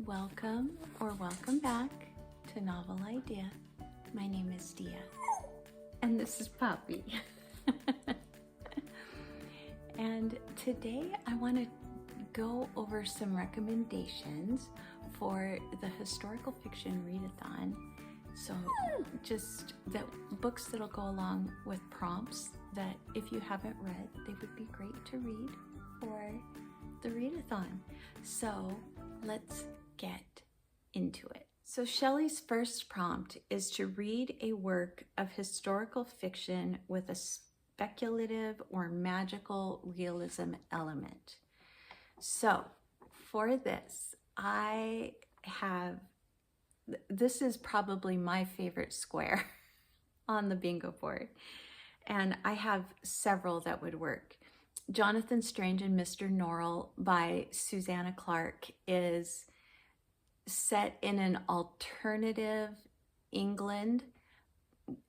Welcome or welcome back to Novel Idea. My name is Dia and this is Poppy. And today I want to go over some recommendations for the historical fiction readathon. So just the books that'll go along with prompts that if you haven't read, they would be great to read for the readathon. So let's get into it. So Shelley's first prompt is to read a work of historical fiction with a speculative or magical realism element. So for this, this is probably my favorite square on the bingo board. And I have several that would work. Jonathan Strange and Mr. Norrell by Susanna Clarke is set in an alternative England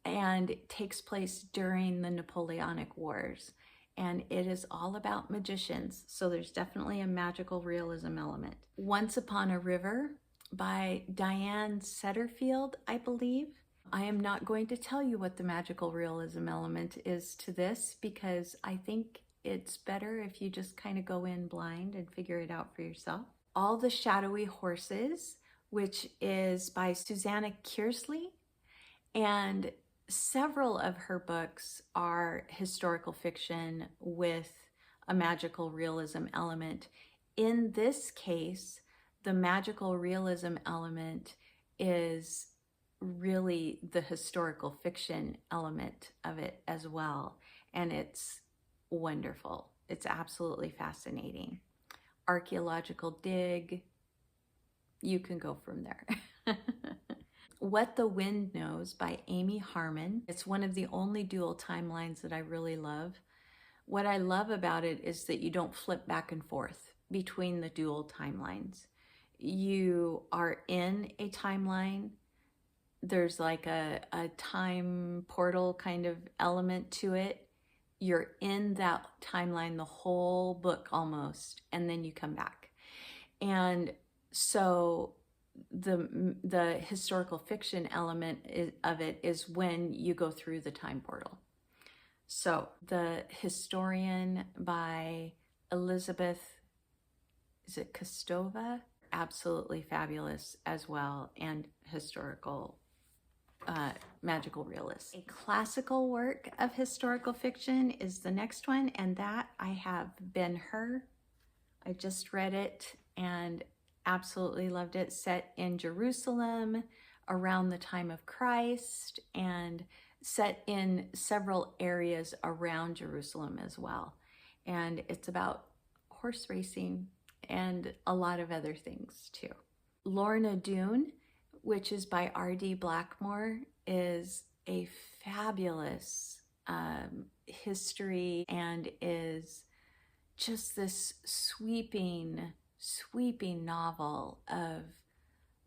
and it takes place during the Napoleonic Wars. And it is all about magicians. So there's definitely a magical realism element. Once Upon a River by Diane Sutterfield, I believe. I am not going to tell you what the magical realism element is to this because I think it's better if you just kind of go in blind and figure it out for yourself. All the Shadowy Horses, which is by Susannah Kearsley, and several of her books are historical fiction with a magical realism element. In this case, the magical realism element is really the historical fiction element of it as well. And it's wonderful. It's absolutely fascinating. Archaeological dig, you can go from there. What the Wind Knows by Amy Harmon. It's one of the only dual timelines that I really love. What I love about it is that you don't flip back and forth between the dual timelines. You are in a timeline. There's like a time portal kind of element to it. You're in that timeline the whole book almost, and then you come back. And so the historical fiction element of it is when you go through the time portal. So The Historian by Elizabeth, is it Kostova? Absolutely fabulous as well, and historical magical realist. A classical work of historical fiction is the next one, and that I have Ben-Hur. I just read it and absolutely loved it. Set in Jerusalem around the time of Christ and set in several areas around Jerusalem as well. And it's about horse racing and a lot of other things too. Lorna Doone, which is by R.D. Blackmore, is a fabulous history and is just this sweeping novel of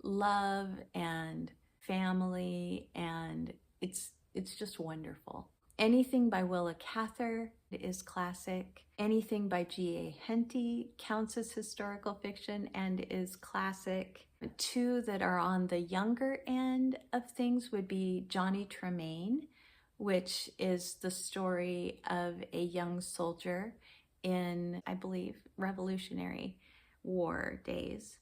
love and family, and it's just wonderful. Anything by Willa Cather is classic. Anything by G.A. Henty counts as historical fiction and is classic. Two that are on the younger end of things would be Johnny Tremain, which is the story of a young soldier in, I believe, Revolutionary War days.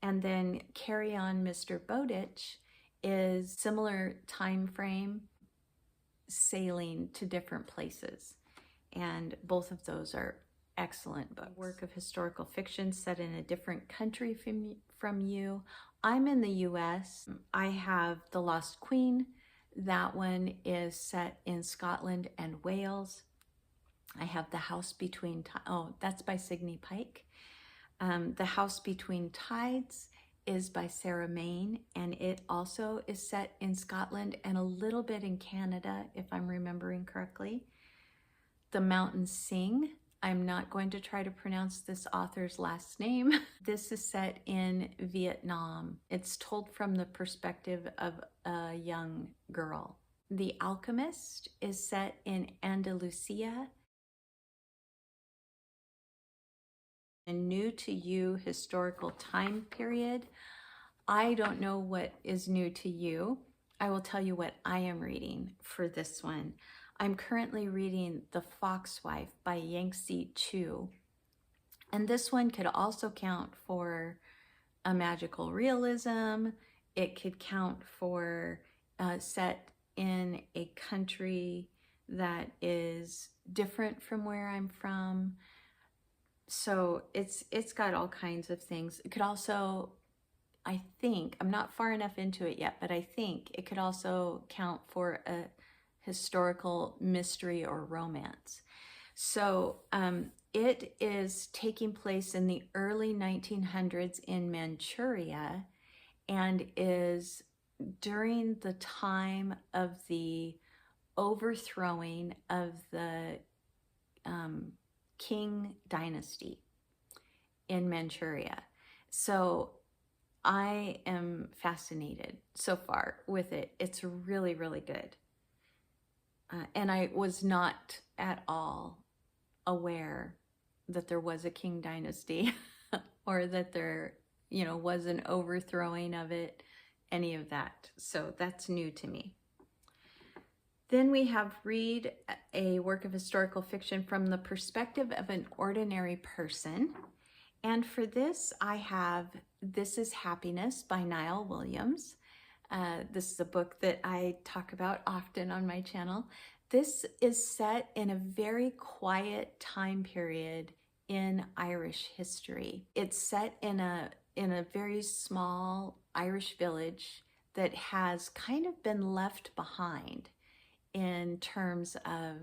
And then Carry On Mr. Bowditch is similar time frame, sailing to different places. And both of those are excellent books. Work of historical fiction set in a different country from you. I'm in the US. I have The Lost Queen. That one is set in Scotland and Wales. I have The House Between that's by Signe Pike. The House Between Tides is by Sarah Maine, and it also is set in Scotland and a little bit in Canada, if I'm remembering correctly. The Mountains Sing. I'm not going to try to pronounce this author's last name. This is set in Vietnam. It's told from the perspective of a young girl. The Alchemist is set in Andalusia A new to you historical time period. I don't know what is new to you. I will tell you what I am reading for this one. I'm currently reading The Foxwife by Yangtze Chu. And this one could also count for a magical realism. It could count for set in a country that is different from where I'm from. So it's got all kinds of things. It could also, I think, I'm not far enough into it yet, but I think it could also count for a historical mystery or romance. So it is taking place in the early 1900s in Manchuria and is during the time of the overthrowing of the Qing dynasty in Manchuria. So I am fascinated so far with it. It's really, really good. And I was not at all aware that there was a Qing dynasty or that there, was an overthrowing of it, any of that. So that's new to me. Then we have read a work of historical fiction from the perspective of an ordinary person. And for this, I have This Is Happiness by Niall Williams. This is a book that I talk about often on my channel. This is set in a very quiet time period in Irish history. It's set in a very small Irish village that has kind of been left behind in terms of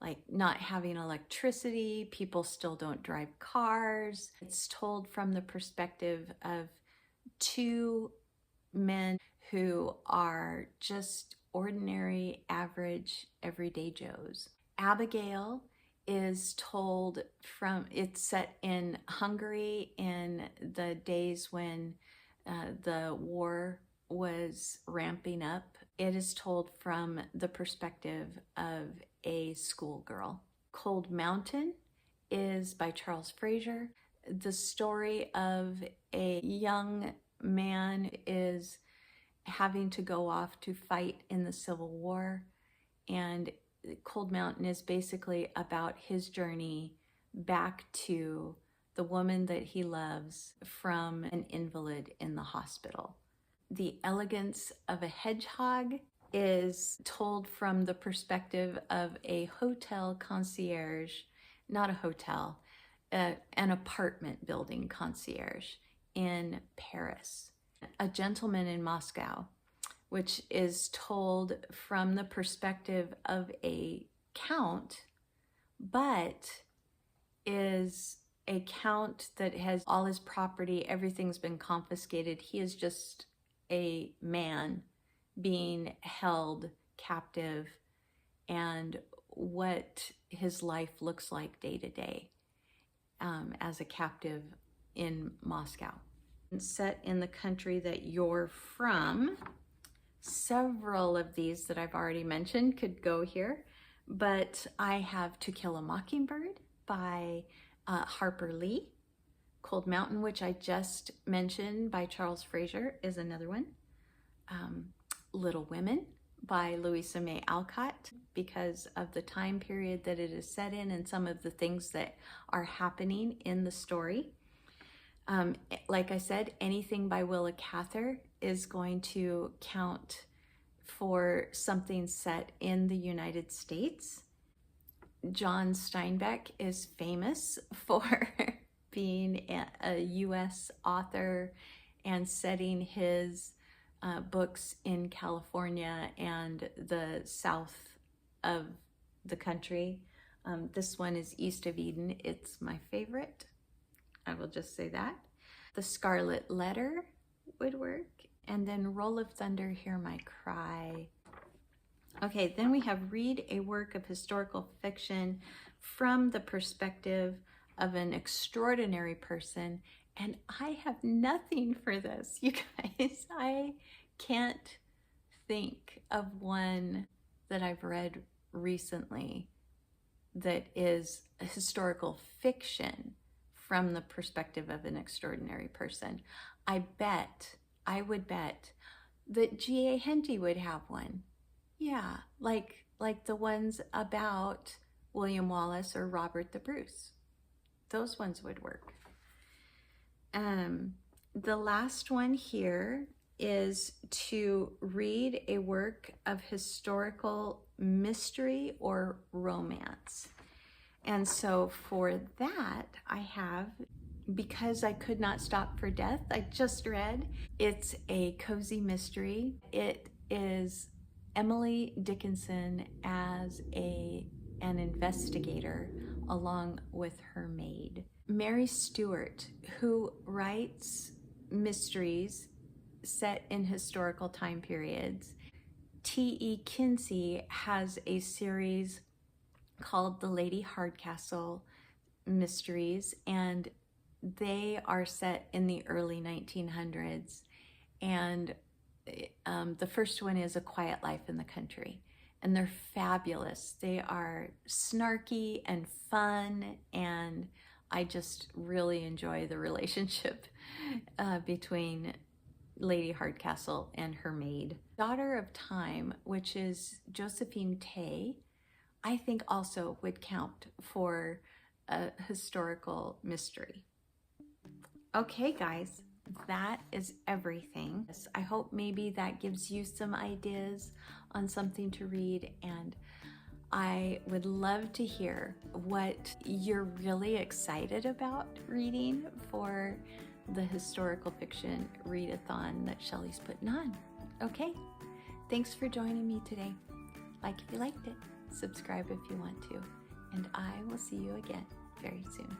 like not having electricity. People still don't drive cars. It's told from the perspective of two men who are just ordinary, average, everyday Joes. Abigail is told from, it's set in Hungary in the days when the war was ramping up. It is told from the perspective of a schoolgirl. Cold Mountain is by Charles Fraser. The story of a young man is having to go off to fight in the Civil War, and Cold Mountain is basically about his journey back to the woman that he loves from an invalid in the hospital. The Elegance of a Hedgehog is told from the perspective of a hotel concierge, not a hotel, an apartment building concierge in Paris. A Gentleman in Moscow, which is told from the perspective of a count, but is a count that has all his property, everything's been confiscated. He is just a man being held captive, and what his life looks like day to day as a captive in Moscow. Set in the country that you're from. Several of these that I've already mentioned could go here, but I have To Kill a Mockingbird by Harper Lee. Cold Mountain, which I just mentioned by Charles Fraser, is another one. Little Women by Louisa May Alcott, because of the time period that it is set in and some of the things that are happening in the story. Like I said, anything by Willa Cather is going to count for something set in the United States. John Steinbeck is famous for being a US author and setting his books in California and the south of the country. This one is East of Eden. It's my favorite. I will just say that. The Scarlet Letter would work. And then Roll of Thunder, Hear My Cry. Okay, then we have read a work of historical fiction from the perspective of an extraordinary person. And I have nothing for this, you guys. I can't think of one that I've read recently that is a historical fiction from the perspective of an extraordinary person. I would bet that G.A. Henty would have one. Yeah, like the ones about William Wallace or Robert the Bruce. Those ones would work. The last one here is to read a work of historical mystery or romance. And so for that, I have Because I Could Not Stop for Death. I just read. It's a cozy mystery. It is Emily Dickinson as an investigator along with her maid. Mary Stewart, who writes mysteries set in historical time periods. T.E. Kinsey has a series called The Lady Hardcastle Mysteries, and they are set in the early 1900s. And the first one is A Quiet Life in the Country. And they're fabulous. They are snarky and fun, and I just really enjoy the relationship between Lady Hardcastle and her maid. Daughter of Time, which is Josephine Tay, I think also would count for a historical mystery. Okay, guys, that is everything. I hope maybe that gives you some ideas on something to read, and I would love to hear what you're really excited about reading for the historical fiction readathon that Shelley's putting on. Okay, thanks for joining me today. Like if you liked it, subscribe if you want to, and I will see you again very soon.